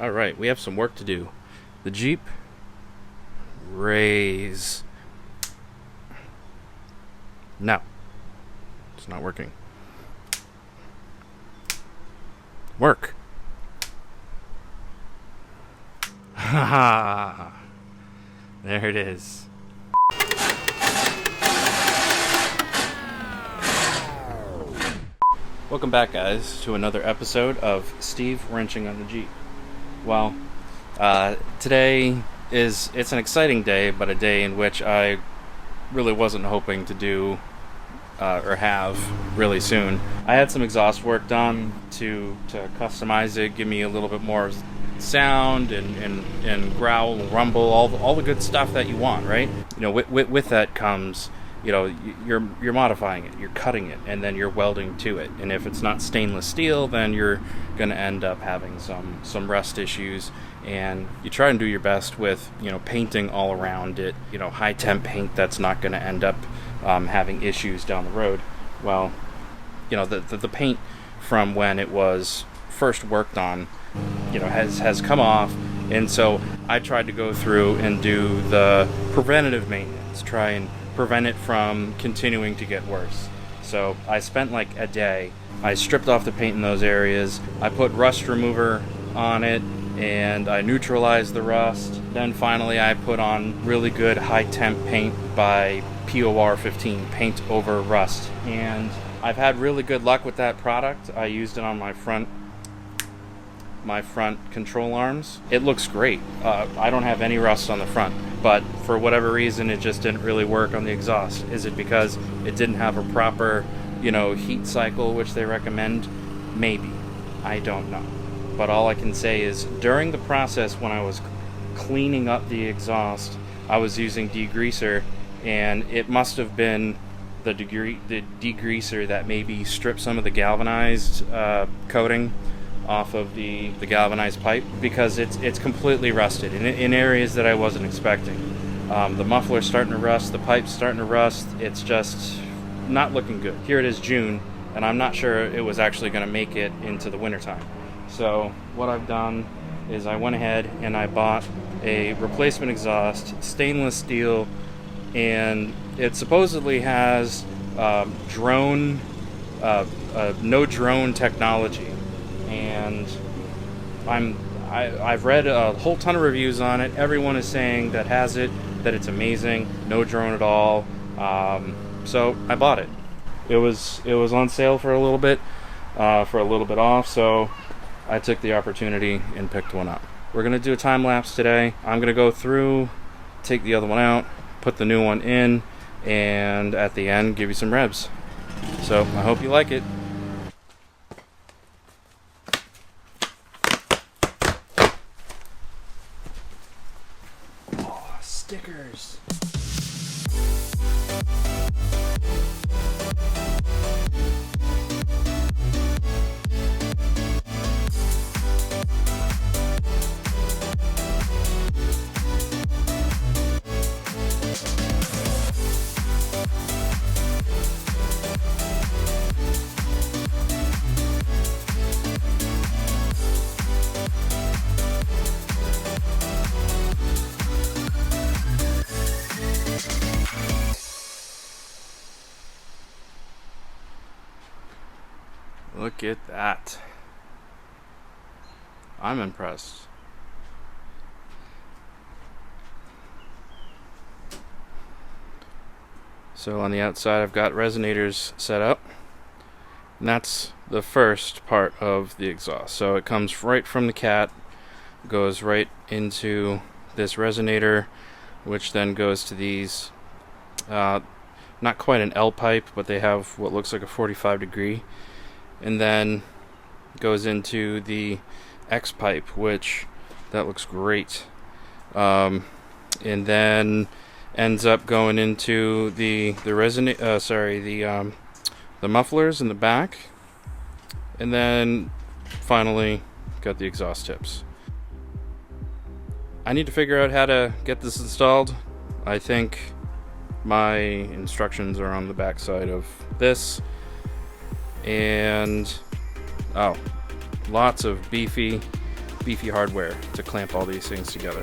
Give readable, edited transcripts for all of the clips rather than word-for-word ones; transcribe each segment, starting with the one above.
Alright, we have some work to do. The Jeep raise. No. It's not working. Work. Haha. There it is. Welcome back, guys, to another episode of Steve Wrenching on the Jeep. Well, today it's an exciting day, but a day in which I really wasn't hoping to do or have really soon. I had some exhaust work done to customize it, give me a little bit more sound and growl, rumble, all the good stuff that you want, right? You know, with that comes, you know, you're modifying it, you're cutting it, and then you're welding to it. And if it's not stainless steel, then you're going to end up having some rust issues. And you try and do your best with, you know, painting all around it, you know, high temp paint that's not going to end up having issues down the road. Well, you know, the paint from when it was first worked on, you know, has come off. And so I tried to go through and do the preventative maintenance, try and prevent it from continuing to get worse. So I spent like a day. I stripped off the paint in those areas. I put rust remover on it and I neutralized the rust. Then finally I put on really good high temp paint by POR 15, paint over rust. And I've had really good luck with that product. I used it on my front control arms. It looks great. I don't have any rust on the front, but for whatever reason it just didn't really work on the exhaust. Is it because it didn't have a proper, you know, heat cycle which they recommend? Maybe. I don't know. But all I can say is during the process when I was cleaning up the exhaust, I was using degreaser, and it must have been the degreaser that maybe stripped some of the galvanized coating off of the galvanized pipe, because it's completely rusted in areas that I wasn't expecting. The muffler's starting to rust, the pipe's starting to rust. It's just not looking good. Here it is June, and I'm not sure it was actually going to make it into the wintertime. So what I've done is I went ahead and I bought a replacement exhaust, stainless steel, and it supposedly has no drone technology. And I've read a whole ton of reviews on it. Everyone is saying that has it, that it's amazing, no drone at all. So I bought it. It was on sale for a little bit off. So I took the opportunity and picked one up. We're gonna do a time lapse today. I'm gonna go through, take the other one out, put the new one in, and at the end give you some revs. So I hope you like it. Stickers. Look at that. I'm impressed. So on the outside I've got resonators set up. And that's the first part of the exhaust. So it comes right from the cat, goes right into this resonator, which then goes to these, not quite an L pipe, but they have what looks like a 45 degree. And then goes into the X pipe, which that looks great. And then ends up going into the mufflers in the back, and then finally got the exhaust tips. I need to figure out how to get this installed. I think my instructions are on the back side of this. And lots of beefy beefy hardware to clamp all these things together.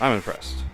I'm impressed.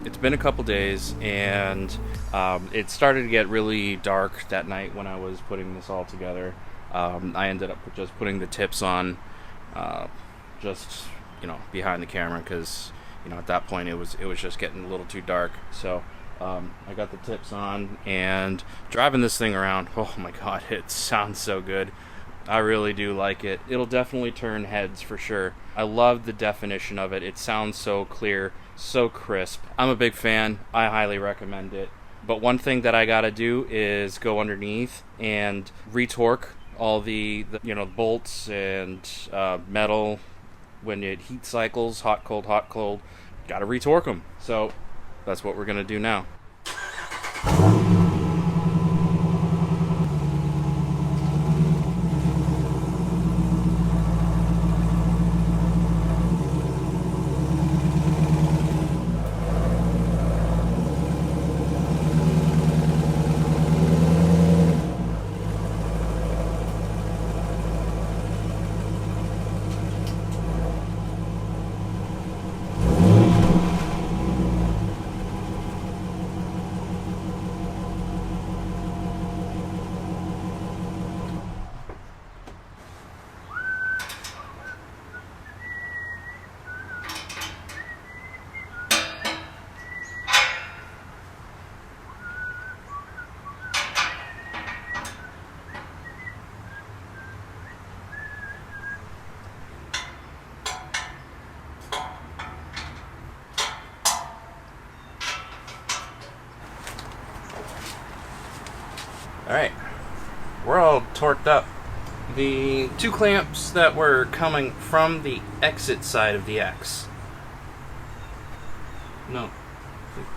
it's been a couple days, and it started to get really dark that night when I was putting this all together. I ended up just putting the tips on, just behind the camera, because at that point it was just getting a little too dark. So I got the tips on and driving this thing around. Oh my god, it sounds so good. I really do like it. It'll definitely turn heads for sure. I love the definition of it. It sounds so clear, so crisp. I'm a big fan. I highly recommend it. But one thing that I gotta do is go underneath and retorque all the bolts and metal when it heat cycles, hot, cold, gotta retorque them. So that's what we're gonna do now. Alright, we're all torqued up. The two clamps that were coming from the exit side of the X,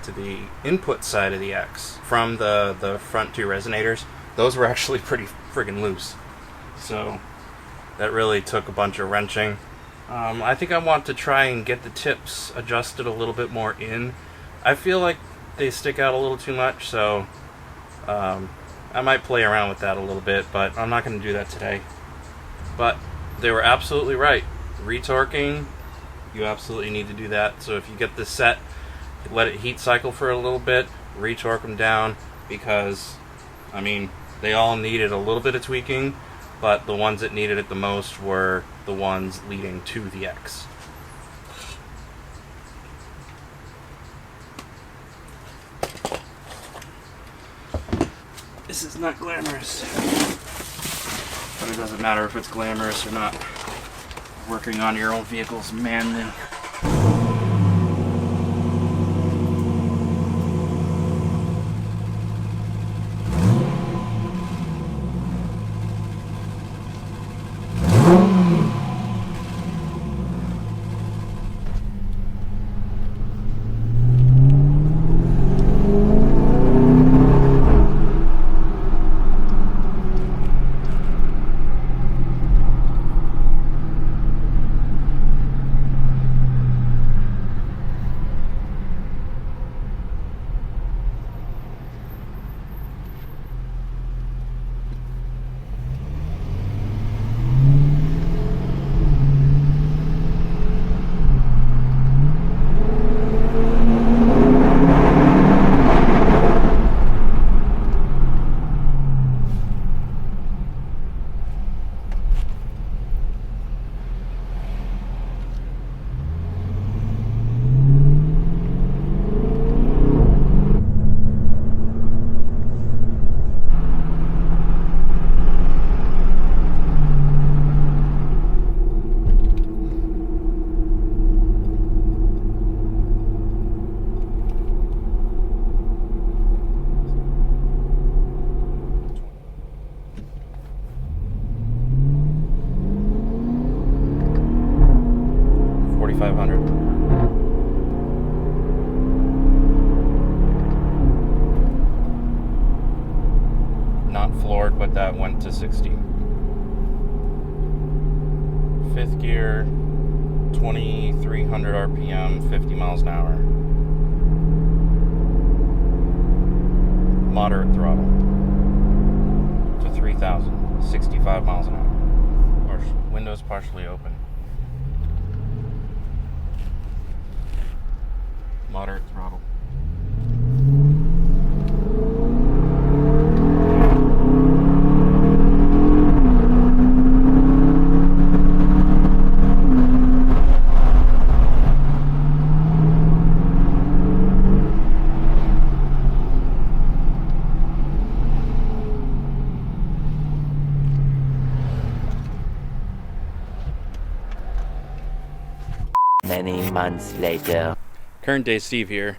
to the input side of the X, from the front two resonators, those were actually pretty friggin' loose. So that really took a bunch of wrenching. I think I want to try and get the tips adjusted a little bit more in. I feel like they stick out a little too much, so I might play around with that a little bit, but I'm not going to do that today. But they were absolutely right. Retorquing, you absolutely need to do that. So if you get this set, let it heat cycle for a little bit, retorque them down, because, they all needed a little bit of tweaking, but the ones that needed it the most were the ones leading to the X. This is not glamorous, but it doesn't matter if it's glamorous or not. Working on your own vehicle's manly. Not floored, but that went to 60. Fifth gear, 2300 RPM, 50 miles an hour. Moderate throttle to 3000, 65 miles an hour. Windows partially open. Moderate throttle. Many months later. Current day Steve here.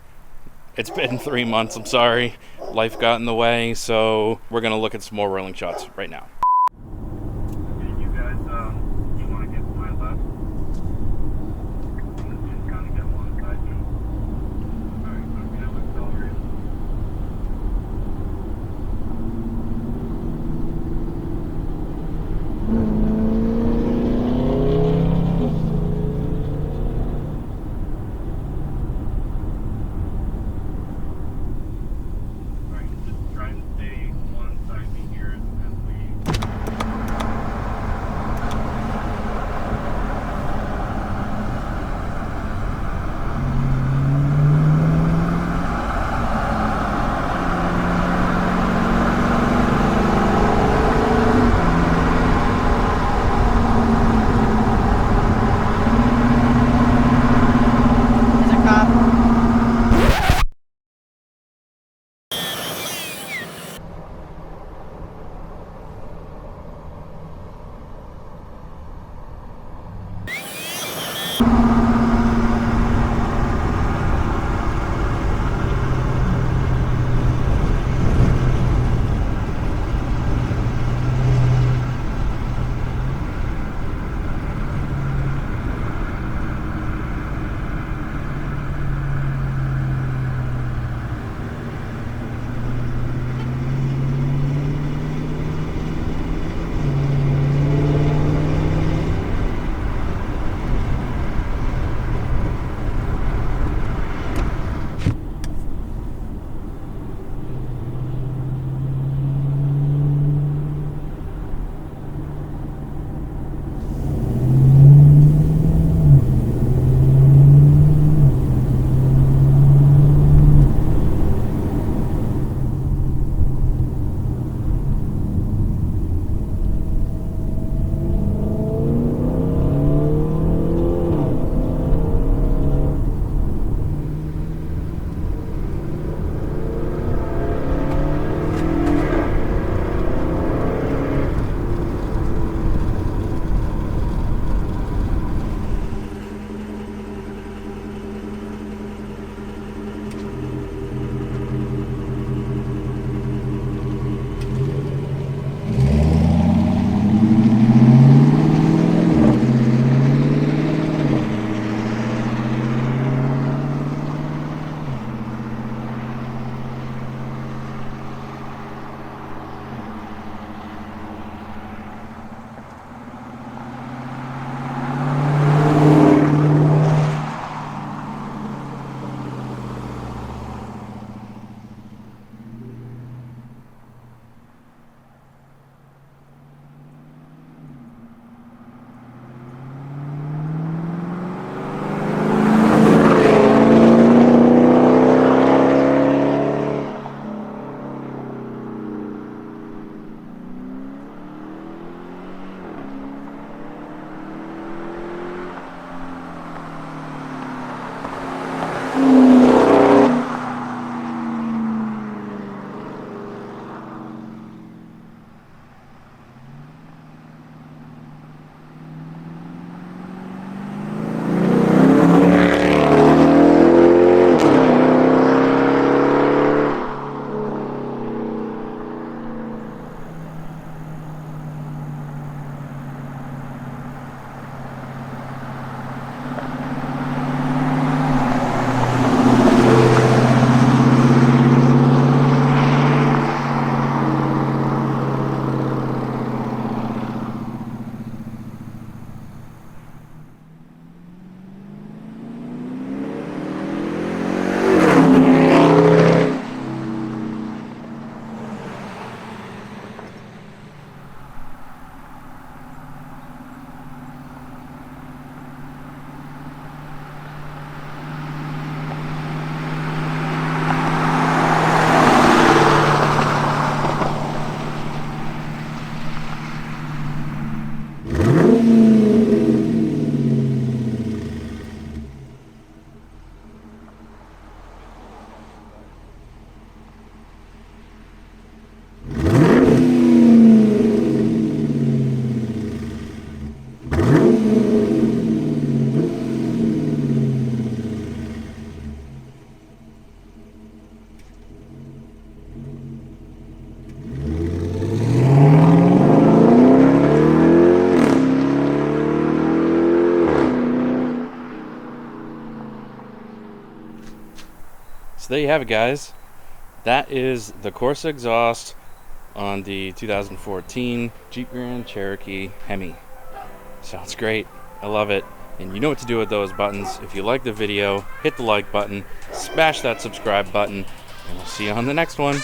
It's been 3 months, I'm sorry. Life got in the way, so we're gonna look at some more rolling shots right now. You guys, you want to get to my left? Just kind of get alongside you. Alright, so I'm going to accelerate. Alright, just try and stay alongside me here as we So there you have it, guys. That is the Corsa exhaust on the 2014 Jeep Grand Cherokee Hemi. Sounds great. I love it. And you know what to do with those buttons. If you like the video, hit the like button, smash that subscribe button, and we'll see you on the next one.